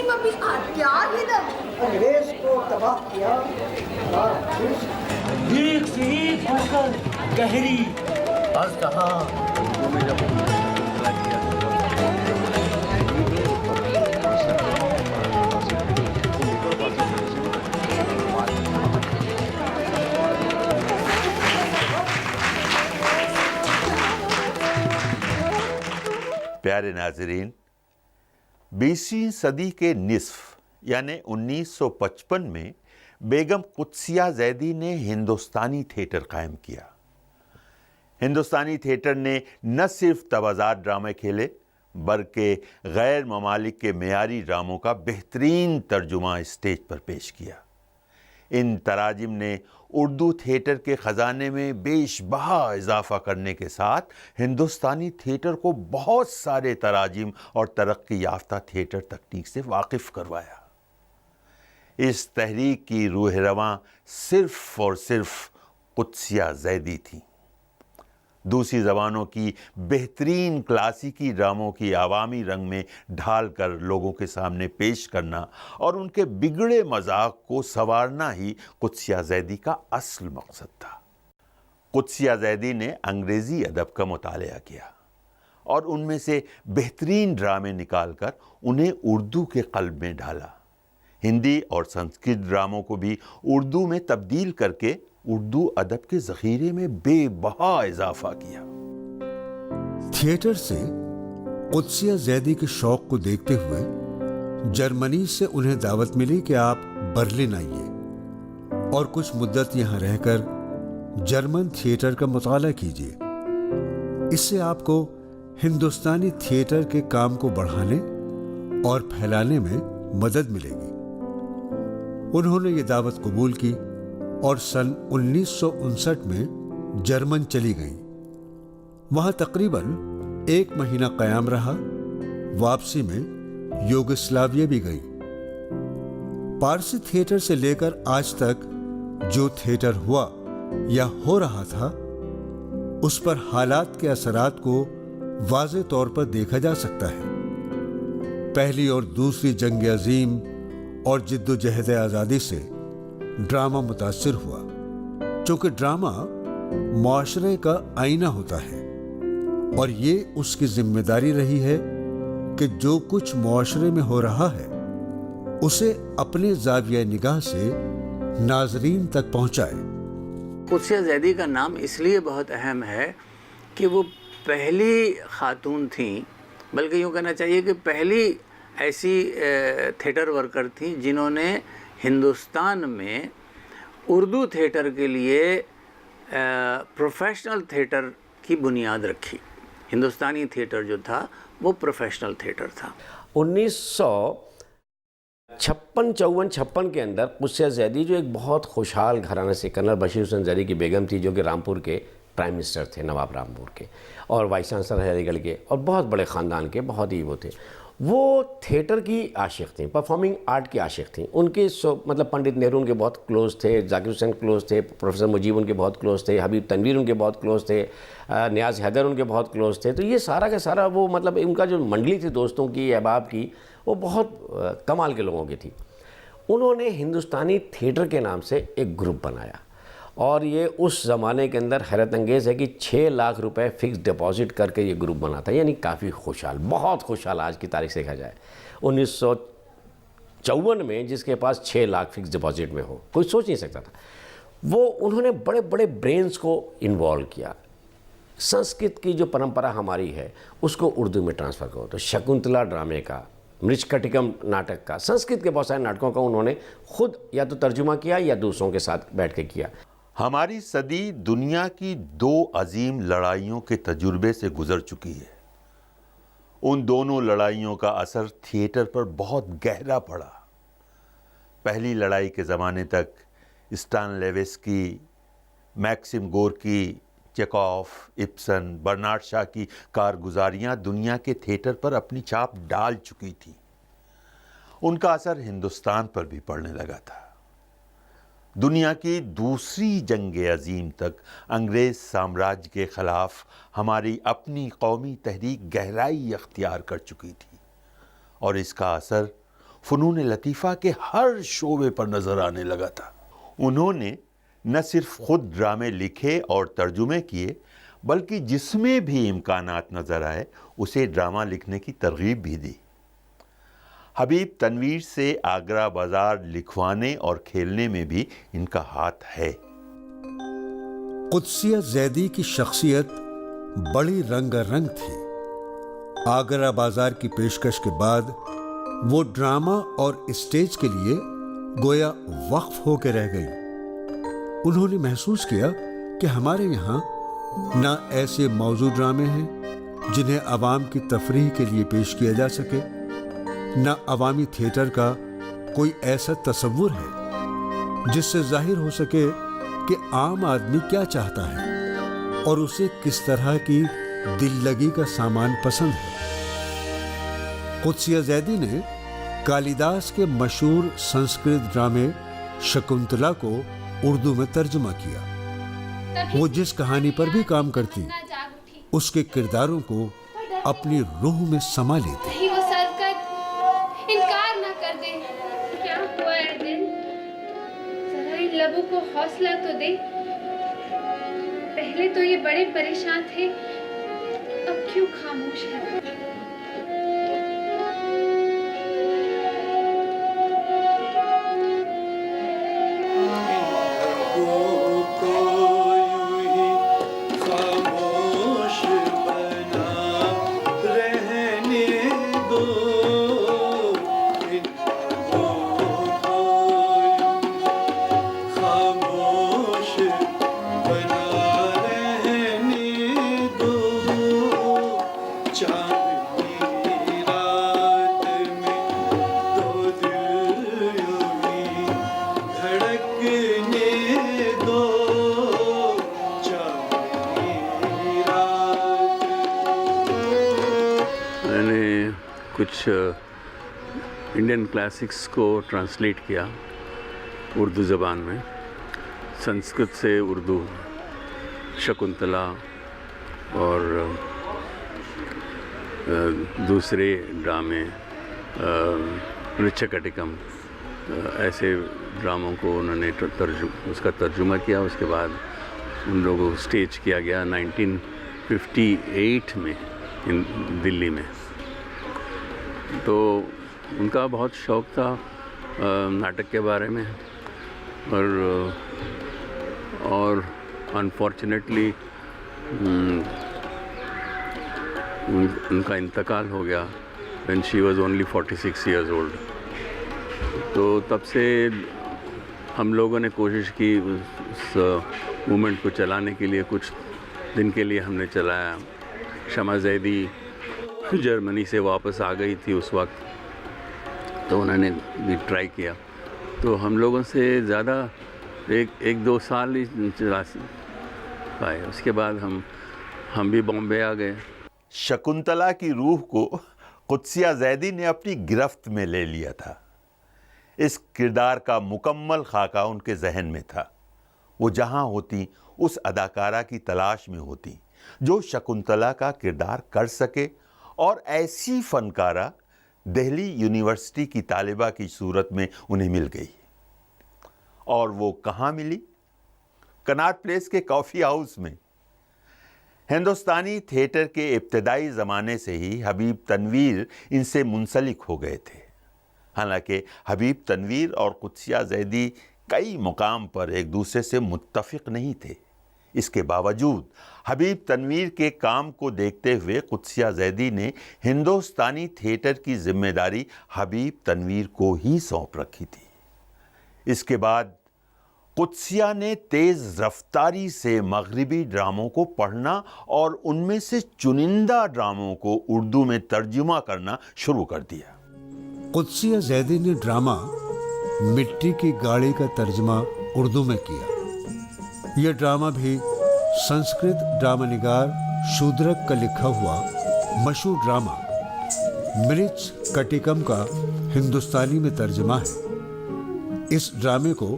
में भी अत्याहिदम अंग्रेज को तबाह किया और एक से एक होकर गहरी आज कहा प्यारे नाजरीन, 20वीं सदी के निस्फ यानी 1955 में बेगम कुद्सिया ज़ैदी ने हिंदुस्तानी थिएटर कायम किया। हिंदुस्तानी थिएटर ने न सिर्फ तवाज़ात ड्रामे खेले बल्कि गैर ममालिक के मेयारी ड्रामों का बेहतरीन तर्जुमा स्टेज पर पेश किया। इन तराजिम ने उर्दू थिएटर के ख़जाने में बेशबहा इजाफ़ा करने के साथ हिंदुस्तानी थिएटर को बहुत सारे तराजिम और तरक्की याफ्ता थिएटर तकनीक से वाकिफ़ करवाया। इस तहरीक की रूह रवां सिर्फ़ और सिर्फ कुद्सिया ज़ैदी थी। दूसरी ज़बानों की बेहतरीन क्लासिकी ड्रामों की आवामी रंग में ढाल कर लोगों के सामने पेश करना और उनके बिगड़े मजाक को संवारना ही कुद्सिया ज़ैदी का असल मकसद था। कुद्सिया ज़ैदी ने अंग्रेज़ी अदब का मुतालिया किया और उनमें से बेहतरीन ड्रामे निकालकर उन्हें उर्दू के क़ल्ब में ढाला। हिंदी और संस्कृत ड्रामों को भी उर्दू में तब्दील करके उर्दू अदब के ज़ख़ीरे में बेबहा इजाफा किया। थिएटर से कुद्सिया ज़ैदी के शौक को देखते हुए जर्मनी से उन्हें दावत मिली कि आप बर्लिन आइए और कुछ मुद्दत यहाँ रहकर जर्मन थिएटर का मुताला कीजिए। इससे आपको हिंदुस्तानी थिएटर के काम को बढ़ाने और फैलाने में मदद मिलेगी। उन्होंने ये दावत कबूल की और सन 1959 में जर्मन चली गईं। वहाँ तकरीबन 1 महीना क़याम रहा। वापसी में युगोस्लाविया भी गई। पारसी थिएटर से लेकर आज तक जो थिएटर हुआ या हो रहा था, उस पर हालात के असरात को वाज़े तौर पर देखा जा सकता है। पहली और दूसरी जंग अजीम और जिद्दोजहद आज़ादी से ड्रामा मुतासिर हुआ, चूँकि ड्रामा मुआशरे का आईना होता है और ये उसकी जिम्मेदारी रही है कि जो कुछ मुआशरे में हो रहा है उसे अपने ज़ाविया निगाह से नाजरीन तक पहुँचाए। कुद्सिया ज़ैदी का नाम इसलिए बहुत अहम है कि वो पहली खातून थी, बल्कि यूँ कहना चाहिए कि पहली ऐसी थिएटर वर्कर थी जिन्होंने हिंदुस्तान में उर्दू थिएटर के लिए प्रोफेशनल थिएटर की बुनियाद रखी। हिंदुस्तानी थिएटर जो था वो प्रोफेशनल थिएटर था। 1956 के अंदर कुद्सिया ज़ैदी जो एक बहुत खुशहाल घराने से कर्नल बशीर हुसैन ज़ैदी की बेगम थी, जो कि रामपुर के प्राइम मिनिस्टर थे, नवाब रामपुर के और वाइस चांसलर हैदरगढ़ के और बहुत बड़े ख़ानदान के, बहुत ही वो थे। वो थिएटर की आशिक थी, परफॉर्मिंग आर्ट की आशिक थी। उनके मतलब पंडित नेहरू उनके बहुत क्लोज थे, जाकिर हुसैन क्लोज थे, प्रोफेसर मुजीब उनके बहुत क्लोज थे, हबीब तनवीर उनके बहुत क्लोज थे, नियाज़ हैदर उनके बहुत क्लोज थे। तो ये सारा का सारा वो मतलब उनका जो मंडली थी दोस्तों की, अहबाब की, वो बहुत कमाल के लोगों की थी। उन्होंने हिंदुस्तानी थिएटर के नाम से एक ग्रुप बनाया और ये उस ज़माने के अंदर हैरत अंगेज़ है कि 6 लाख रुपए फ़िक्स डिपॉज़िट करके ये ग्रुप बना था, यानी काफ़ी खुशहाल, बहुत खुशहाल आज की तारीख से देखा जाए। 1954 में जिसके पास 6 लाख फ़िक्स डिपॉज़िट में हो, कोई सोच नहीं सकता था। वो उन्होंने बड़े बड़े ब्रेन्स को इन्वॉल्व किया। संस्कृत की जो परंपरा हमारी है उसको उर्दू में ट्रांसफ़र करो, तो शकुंतला ड्रामे का, मृच्छकटिकम नाटक का, संस्कृत के बहुत सारे नाटकों का उन्होंने खुद या तो तर्जुमा किया या दूसरों के साथ बैठ के किया। हमारी सदी दुनिया की 2 अजीम लड़ाइयों के तजुर्बे से गुजर चुकी है। उन दोनों लड़ाइयों का असर थिएटर पर बहुत गहरा पड़ा। पहली लड़ाई के ज़माने तक Stanislavski, Maxim Gorky, Chekhov, Ibsen, Bernard Shaw की कारगुजारियाँ दुनिया के थिएटर पर अपनी छाप डाल चुकी थी। उनका असर हिंदुस्तान पर भी पड़ने लगा था। दुनिया की दूसरी जंग अजीम तक अंग्रेज़ साम्राज्य के ख़िलाफ़ हमारी अपनी कौमी तहरीक गहराई अख्तियार कर चुकी थी और इसका असर فنون لطیفہ کے ہر شعبے پر نظر آنے لگا تھا۔ انہوں نے نہ صرف خود ڈرامے لکھے اور ترجمے کیے بلکہ جس میں بھی امکانات نظر آئے اسے ڈرامہ لکھنے کی ترغیب بھی دی۔ حبیب تنویر سے آگرہ بازار لکھوانے اور کھیلنے میں بھی ان کا ہاتھ ہے۔ قدسیہ زیدی کی شخصیت بڑی رنگا رنگ تھی۔ آگرہ بازار کی پیشکش کے بعد وہ ڈرامہ اور اسٹیج کے لیے گویا وقف ہو کے رہ گئی۔ انہوں نے محسوس کیا کہ ہمارے یہاں نہ ایسے موضوع ڈرامے ہیں جنہیں عوام کی تفریح کے لیے پیش کیا جا سکے، نہ عوامی تھیٹر کا کوئی ایسا تصور ہے جس سے ظاہر ہو سکے کہ عام آدمی کیا چاہتا ہے اور اسے کس طرح کی دل لگی کا سامان پسند ہے۔ قدسیہ زیدی نے کالیداس کے مشہور سنسکرت ڈرامے شکنتلا کو اردو میں ترجمہ کیا۔ وہ جس کہانی پر بھی کام کرتی اس کے کرداروں کو اپنی روح میں سما لیتی۔ وہ سرکت انکار نہ کر دے۔ کیا ہوا ہے دل؟ ذرا ان لبوں کو حوصلہ تو دے۔ پہلے تو یہ بڑے پریشان تھے، اب کیوں خاموش ہے؟ کچھ انڈین کلاسکس کو ٹرانسلیٹ کیا اردو زبان میں، سنسکرت سے اردو، شکنتلا اور دوسرے ڈرامے رچکٹکم، ایسے ڈراموں کو انہوں نے اس کا ترجمہ کیا۔ اس کے بعد ان لوگوں کو اسٹیج کیا گیا 1958 میں دلی میں۔ تو ان کا بہت شوق تھا ناٹک کے بارے میں، اور انفارچونیٹلی ان کا انتقال ہو گیا when she was only 46 years old۔ تو تب سے ہم لوگوں نے کوشش کی اس موومنٹ کو چلانے کے لیے، کچھ دن کے لیے ہم نے چلایا۔ شمع زیدی جرمنی سے واپس آ گئی تھی اس وقت، تو انہوں نے بھی ٹرائی کیا، تو ہم لوگوں سے زیادہ ایک دو سال ہی چلا پائے۔ اس کے بعد ہم بھی بامبے آ گئے۔ شکنتلا کی روح کو قدسیہ زیدی نے اپنی گرفت میں لے لیا تھا۔ اس کردار کا مکمل خاکہ ان کے ذہن میں تھا۔ وہ جہاں ہوتی اس اداکارہ کی تلاش میں ہوتی جو شکنتلا کا کردار کر سکے، اور ایسی فنکارہ دہلی یونیورسٹی کی طالبہ کی صورت میں انہیں مل گئی۔ اور وہ کہاں ملی؟ کناٹ پلیس کے کافی ہاؤس میں۔ ہندوستانی تھیٹر کے ابتدائی زمانے سے ہی حبیب تنویر ان سے منسلک ہو گئے تھے۔ حالانکہ حبیب تنویر اور قدسیہ زیدی کئی مقام پر ایک دوسرے سے متفق نہیں تھے، اس کے باوجود حبیب تنویر کے کام کو دیکھتے ہوئے قدسیہ زیدی نے ہندوستانی تھیٹر کی ذمہ داری حبیب تنویر کو ہی سونپ رکھی تھی۔ اس کے بعد قدسیہ نے تیز رفتاری سے مغربی ڈراموں کو پڑھنا اور ان میں سے چنندہ ڈراموں کو اردو میں ترجمہ کرنا شروع کر دیا۔ قدسیہ زیدی نے ڈرامہ مٹی کی گاڑی کا ترجمہ اردو میں کیا۔ یہ ڈرامہ بھی سنسکرت ڈرامہ نگار شودرک کا لکھا ہوا مشہور ڈرامہ مرچ کٹیکم کا ہندوستانی میں ترجمہ ہے۔ اس ڈرامے کو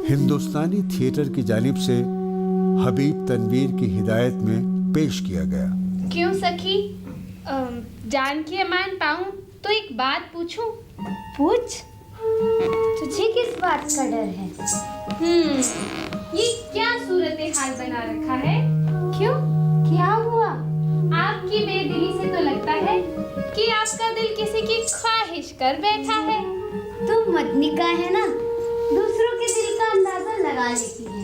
ہندوستانی تھیٹر کی جانب سے حبیب تنویر کی ہدایت میں پیش کیا گیا۔ کیوں سخی؟ جان کی امان پاؤں تو ایک بات پوچھوں؟ पूछ, तुझे किस बात का डर है? ये क्या सूरत हाल बना रखा है? क्यों, क्या हुआ? आपकी बेदिली से तो लगता है कि आपका दिल किसी की ख्वाहिश कर बैठा है। तुम मदनिका है ना, दूसरों के दिल का अंदाजा लगा लेती है।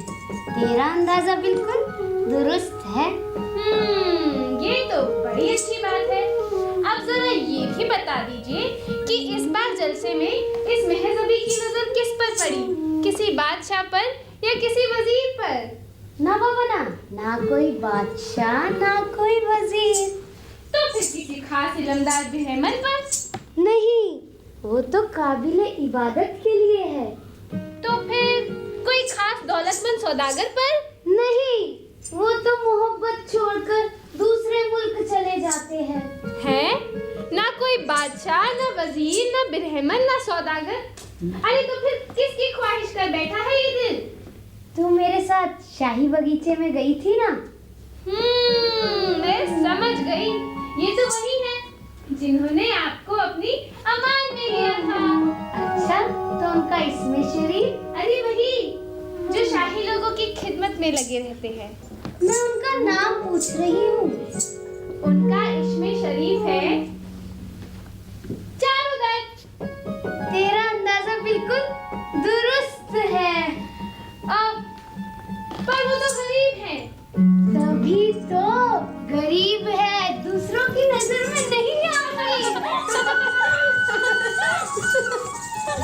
तेरा अंदाजा बिल्कुल दुरुस्त है। ये तो बड़ी अच्छी बात है। अब जरा ये भी बता दीजिए कि इस बार जलसे में इस महजबी की नजर किस पर पड़ी? किसी बादशाह पर या किसी वजीर पर? ना बाबा ना कोई बादशाह ना कोई वजीर। तो फिर किसी खास इलमदार बिरहमन पर? नहीं, वो तो काबिले इबादत के लिए है। तो फिर कोई खास दौलतमंद सौदागर पर? नहीं, वो तो मोहब्बत छोड़कर दूसरे मुल्क चले जाते हैं। हैं? ना कोई बादशाह, ना वजीर, ना बिरहमन, ना सौदागर। अरे तो फिर किसकी ख्वाहिश कर बैठा है ये दिल? तू मेरे साथ शाही बगीचे में गई थी ना? मैं समझ गई। ये तो वही है जिन्होंने आपको अपनी अमान में लिया था। अच्छा, तो उनका इसमें शरीफ? अरे वही जो शाही लोगों की खिदमत में लगे रहते हैं। मैं उनका नाम पूछ रही हूँ। उनका इसमें शरीफ है चारुदत्त। तेरा अंदाजा बिल्कुल दुरुस्त है। पर वो तो गरीब है। तभी तो गरीब है, दूसरों की नजर में नहीं आती।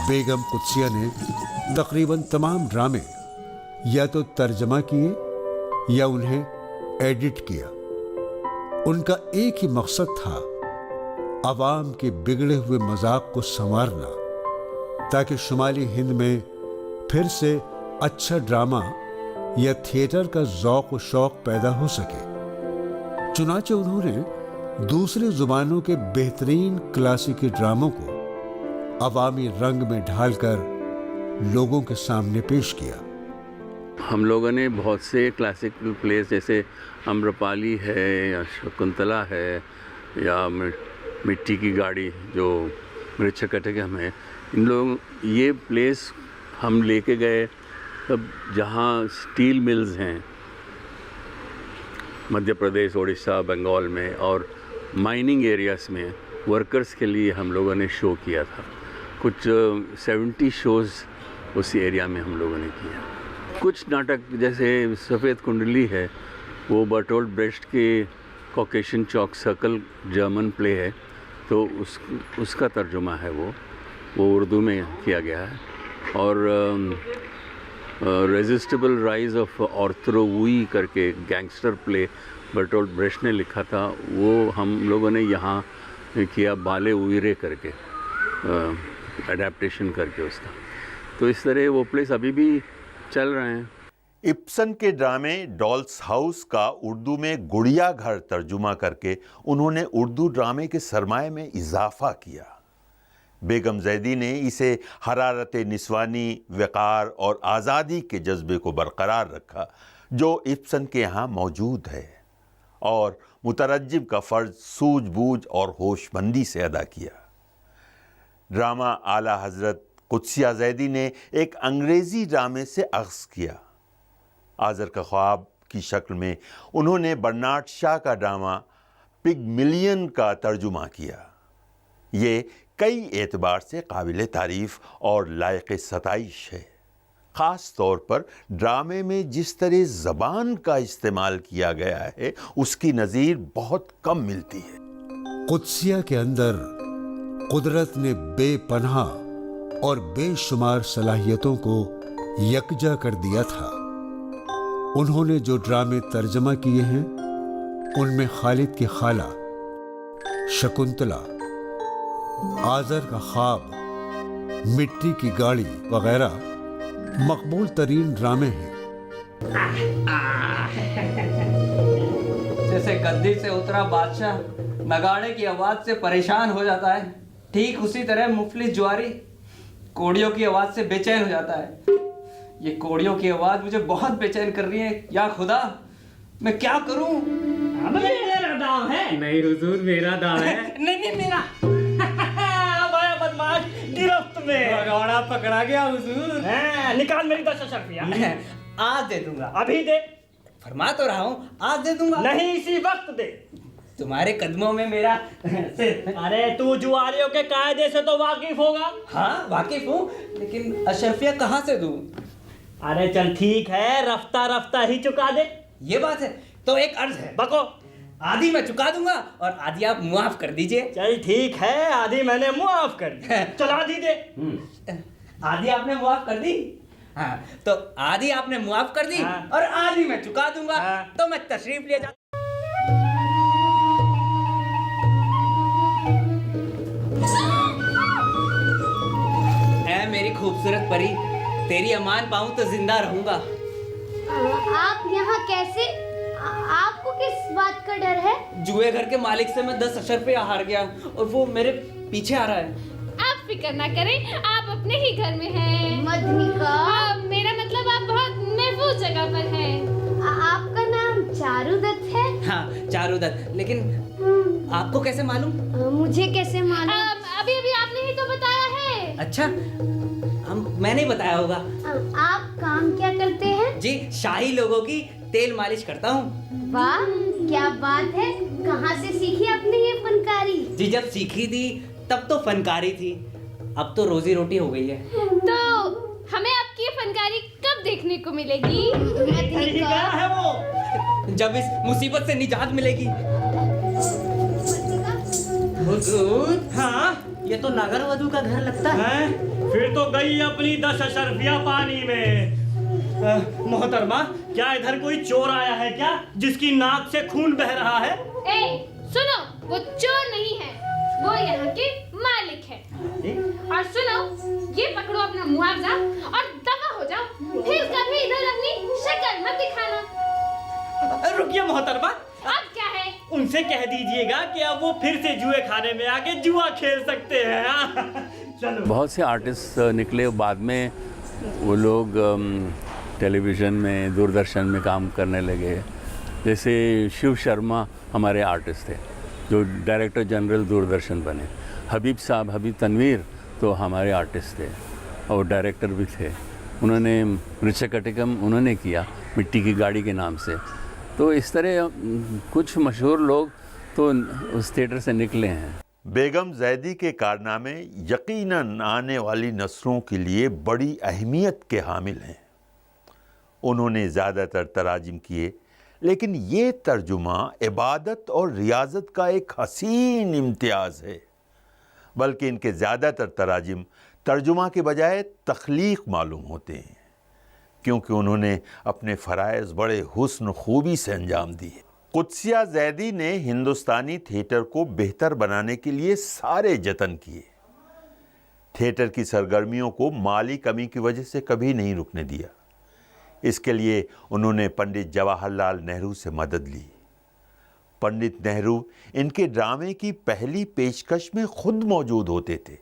बेगम कुत्सिया ने तकरीबन तमाम ड्रामे या तो तर्जमा किए या उन्हें एडिट किया। उनका एक ही मकसद था, अवाम के बिगड़े हुए मजाक को संवारना, ताकि शुमाली हिंद में फिर से अच्छा ड्रामा या थिएटर का ज़ौक़ व शौक़ पैदा हो सके। चुनाचे उन्होंने दूसरी ज़ुबानों के बेहतरीन क्लासिकी ड्रामों को अवामी रंग में ढालकर लोगों के सामने पेश किया। हम लोगों ने बहुत से क्लासिकल प्लेस जैसे अम्रपाली है या शकुंतला है या मिट्टी की गाड़ी जो मृच्छकटिकम है, इन लोग ये प्लेस हम लेके गए तब जहाँ स्टील मिल्स हैं मध्य प्रदेश, उड़ीसा, बंगाल में और माइनिंग एरियाज़ में वर्कर्स के लिए हम लोगों ने शो किया था। कुछ 70 शोज़ उसी एरिया में हम लोगों ने किया। कुछ नाटक जैसे सफ़ेद कुंडली है, वो बर्टोल्ट ब्रेश्ट के कॉकेशियन चौक सर्कल जर्मन प्ले है, तो उसका तर्जुमा है वो उर्दू में किया गया है। और रेजिस्टिबल राइज ऑफ ऑर्थरो वुई करके गैंगस्टर प्ले बर्टोल्ट ब्रेश्ट ने लिखा था, वो हम लोगों ने यहाँ किया बाले उइरे करके, एडेप्टेशन करके उसका। तो इस तरह वो प्लेस अभी भी चल रहे हैं। इब्सन के ड्रामे डॉल्स हाउस का उर्दू में गुड़िया घर तर्जुमा करके उन्होंने उर्दू ड्रामे के सरमाए में इजाफा किया। बेगम जैदी ने इसे हरारत निस्वानी, वक़ार और आज़ादी के जज्बे को बरकरार रखा जो इब्सन के यहाँ मौजूद है, और मुतरज्जिम का फ़र्ज सूझबूझ और होशमंदी से अदा किया। ड्रामा आला हज़रत कुत्सिया जैदी ने एक अंग्रेज़ी ड्रामे से अख्ज़ किया। आज़र का ख्वाब की शक्ल में उन्होंने बर्नार्ड शॉ का ड्रामा पिगमिलियन का तर्जुमा किया। ये कई एतबार से काबिल तारीफ़ और लायक सताइश है। ख़ास तौर पर ड्रामे में जिस तरह ज़बान का इस्तेमाल किया गया है उसकी नज़ीर बहुत कम मिलती है। कुत्सिया के अंदर कुदरत ने बेपनाह और बेशुमार सलाहियतों को यकजा कर दिया था। उन्होंने जो ड्रामे तर्जमा किए हैं उनमें खालिद की खाला, शकुंतला, आज़र का ख्वाब, मिट्टी की गाड़ी वगैरह मकबूल तरीन ड्रामे हैं। जैसे गद्दी से उतरा बादशाह नगाड़े की आवाज से परेशान हो जाता है, ठीक उसी तरह मुफलिस जुआरी कोड़ियों की आवाज से बेचैन हो जाता है। ये कोड़ियों की आवाज मुझे बहुत बेचैन कर रही है। या खुदा, मैं क्या करूं? मेरा दाव है। नहीं हुजूर, मेरा दाव है। नहीं मेरा। बदमाश, गिरो वक्त में। भगौड़ा पकड़ा गया हुजूर। निकाल मेरी 10 अशर्फिया। आज दे दूंगा। अभी दे। फरमा तो रहा हूँ, आज दे दूंगा। नहीं, इसी वक्त दे। तुम्हारे कदमों में मेरा सिर। अरे तू जुआरियों के कायदे से तो वाकिफ होगा। हाँ वाकिफ हूँ, लेकिन अशर्फिया कहाँ से दूँ? अरे चल ठीक है, रफ्ता रफ्ता ही चुका दे। ये बात है तो एक अर्ज है। बको। आधी मैं चुका दूंगा और आधी आप मुआफ कर दीजिए। चल ठीक है, आधी मैंने मुआफ कर दी। चल आधी दे। आधी आपने मुआफ कर दी? हाँ, तो आधी आपने मुआफ कर दी और आधी मैं चुका दूंगा। तो मैं तशरीफ ले जाता। ऐ मेरी खूबसूरत परी, तेरी अमान पाऊं तो जिंदा रहूंगा। आप यहाँ कैसे? आपको किस बात का डर है? जुए घर के मालिक से मैं 10 अशर्फिया हार गया और वो मेरे पीछे आ रहा है। आप फिक्र ना करें, आप अपने ही घर में हैं। मधुमिका, मेरा मतलब आप बहुत महफूज जगह पर हैं। आपका नाम चारुदत्त है? हाँ चारुदत्त, लेकिन आपको कैसे मालूम? मुझे कैसे मालूम? अभी अभी आपने ही तो बताया है। अच्छा, मैंने ही बताया होगा। आप काम क्या करते हैं? जी, शाही लोगों की तेल मालिश करता हूँ। वाह, क्या बात है। कहाँ से सीखी आपने ये फनकारी? जी, जब सीखी थी तब तो फनकारी थी, अब तो रोजी रोटी हो गई है। तो हमें आपकी ये फनकारी कब देखने को मिलेगी? क्या है वो? जब इस मुसीबत से निजात मिलेगी। हुजूर, हाँ, ये तो नागर वधू का घर लगता है। फिर तो गई अपनी 10 अशर्फिया पानी में। मोहतरमा, क्या इधर कोई चोर आया है क्या, जिसकी नाक से खून बह रहा है? सुनो, वो चोर नहीं है, वो यहाँ के मालिक है। और सुनो, ये पकड़ो अपना मुआवजा और दफा हो जाओ, फिर कभी इधर अपनी शक्ल मत दिखाना। रुकिए मोहतरमा, अब क्या है? उनसे कह दीजिएगा कि अब वो फिर से जुए खाने में आके जुआ खेल सकते हैं। चलो। बहुत से आर्टिस्ट निकले, बाद में वो लोग टेलीविज़न में, दूरदर्शन में काम करने लगे। जैसे शिव शर्मा हमारे आर्टिस्ट थे जो डायरेक्टर जनरल दूरदर्शन बने। हबीब साहब, हबीब तनवीर तो हमारे आर्टिस्ट थे और डायरेक्टर भी थे। उन्होंने मृच्छकटिकम उन्होंने किया मिट्टी की गाड़ी के नाम से। तो इस तरह कुछ मशहूर लोग तो उस थिएटर से निकले हैं। बेगम ज़ैदी के कारनामे यकीनन आने वाली नस्लों के लिए बड़ी अहमियत के हामिल हैं। उन्होंने ज़्यादातर तराजिम किए, लेकिन ये तर्जुमा इबादत और रियाजत का एक हसीन इम्तियाज़ है। बल्कि इनके ज़्यादातर तराजिम तर्जुमा के बजाय तख्लीक मालूम होते हैं, क्योंकि उन्होंने अपने फ़राइज़ बड़े हुस्न खूबी से अंजाम दिए। कुद्सिया ज़ैदी ने हिंदुस्तानी थिएटर को बेहतर बनाने के लिए सारे जतन किए। थिएटर की सरगर्मियों को माली कमी की वजह से कभी नहीं रुकने दिया। इसके लिए उन्होंने पंडित जवाहरलाल नेहरू से मदद ली। पंडित नेहरू इनके ड्रामे की पहली पेशकश में खुद मौजूद होते थे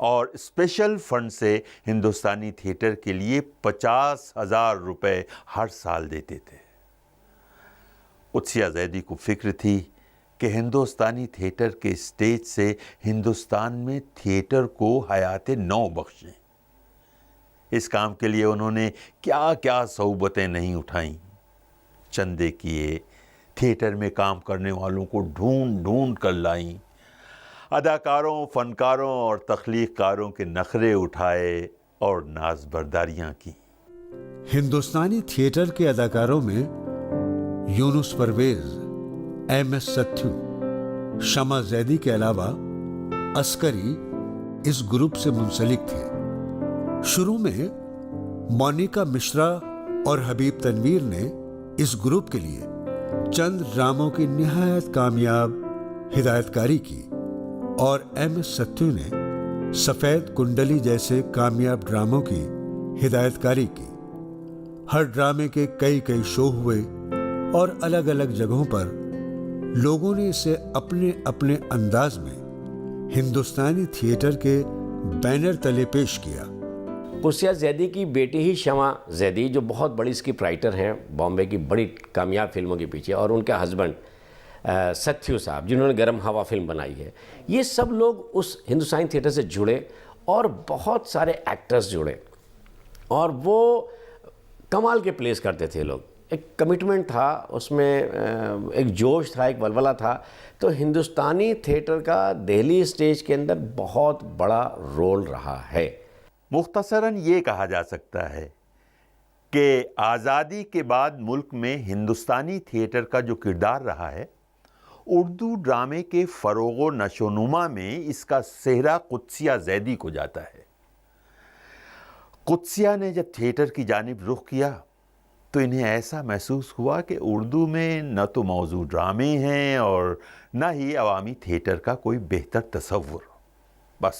और स्पेशल फंड से हिंदुस्तानी थिएटर के लिए 50,000 रुपए हर साल देते थे। कुद्सिया ज़ैदी को फिक्र थी कि हिंदुस्तानी थिएटर के स्टेज से हिंदुस्तान में थिएटर को हयात नौ बख्शें। इस काम के लिए उन्होंने क्या क्या सौबतें नहीं उठाईं। चंदे किए, थिएटर में काम करने वालों को ढूंढ ढूंढ कर लाईं, अदाकारों, फनकारों और तख्लीक़कारों के नखरे उठाए और नाज़बरदारियाँ की। हिंदुस्तानी थिएटर के अदाकारों में यूनुस परवेज, एम.एस. सत्थू, शमा ज़ैदी के अलावा अस्करी इस ग्रुप से मुंसलिक थे। शुरू में मोनिका मिश्रा और हबीब तनवीर ने इस ग्रुप के लिए चंद ड्रामों की निहायत कामयाब हिदायतकारी की और एम.एस. सत्थू ने सफ़ेद कुंडली जैसे कामयाब ड्रामों की हिदायतकारी की। हर ड्रामे के कई शो हुए और अलग अलग जगहों पर लोगों ने इसे अपने अपने अंदाज में हिंदुस्तानी थिएटर के बैनर तले पेश किया। कुद्सिया ज़ैदी की बेटी ही शमा ज़ैदी, जो बहुत बड़ी स्क्रिप्ट राइटर हैं, बॉम्बे की बड़ी कामयाब फिल्मों के पीछे, और उनका हस्बैंड सत्थू साहब, जिन्होंने गरम हवा फिल्म बनाई है, ये सब लोग उस हिंदुस्तानी थिएटर से जुड़े اور بہت سارے ایکٹرز جڑے اور وہ کمال کے پلیز کرتے تھے لوگ. ایک کمٹمنٹ تھا اس میں، ایک جوش تھا، ایک ولولہ تھا. تو ہندوستانی تھیٹر کا دہلی اسٹیج کے اندر بہت بڑا رول رہا ہے. مختصراً یہ کہا جا سکتا ہے کہ آزادی کے بعد ملک میں ہندوستانی تھیٹر کا جو کردار رہا ہے، اردو ڈرامے کے فروغ و نشو و نما میں اس کا سہرا قدسیہ زیدی کو جاتا ہے. قدسیہ نے جب تھیٹر کی جانب رخ کیا تو انہیں ایسا محسوس ہوا کہ اردو میں نہ تو موضوع ڈرامے ہیں اور نہ ہی عوامی تھیٹر کا کوئی بہتر تصور. بس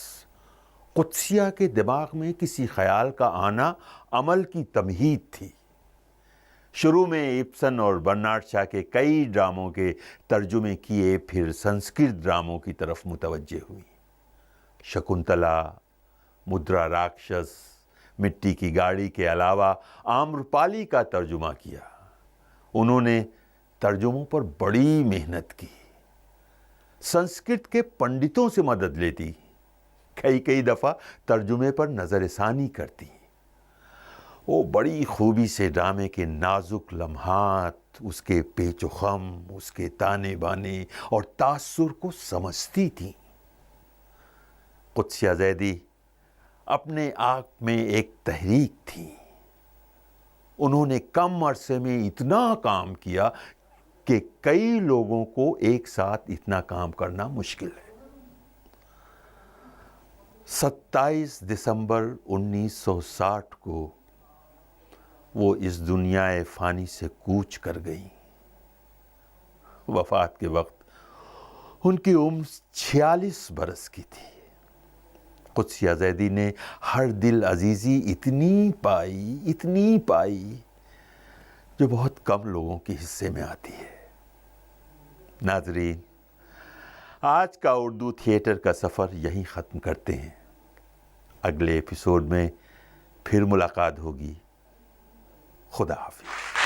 قدسیہ کے دماغ میں کسی خیال کا آنا عمل کی تمہید تھی. شروع میں ابسن اور برنارڈ شاہ کے کئی ڈراموں کے ترجمے کیے، پھر سنسکرت ڈراموں کی طرف متوجہ ہوئی. شکنتلا، مدرا راکشس، مٹی کی گاڑی کے علاوہ آمرپالی کا ترجمہ کیا. انہوں نے ترجموں پر بڑی محنت کی، سنسکرت کے پنڈتوں سے مدد لیتی، کئی دفعہ ترجمے پر نظر ثانی کرتی. وہ بڑی خوبی سے ڈرامے کے نازک لمحات، اس کے پیچ و خم، اس کے تانے بانے اور تاثر کو سمجھتی تھیں. قدسیہ زیدی اپنے آپ میں ایک تحریک تھی. انہوں نے کم عرصے میں اتنا کام کیا کہ کئی لوگوں کو ایک ساتھ اتنا کام کرنا مشکل ہے. 27 دسمبر 1960 کو وہ اس دنیا فانی سے کوچ کر گئیں. وفات کے وقت ان کی عمر 46 برس کی تھی. قدسیہ زیدی نے ہر دل عزیزی اتنی پائی جو بہت کم لوگوں کے حصے میں آتی ہے. ناظرین، آج کا اردو تھیٹر کا سفر یہیں ختم کرتے ہیں. اگلے ایپیسوڈ میں پھر ملاقات ہوگی. خدا حافظ.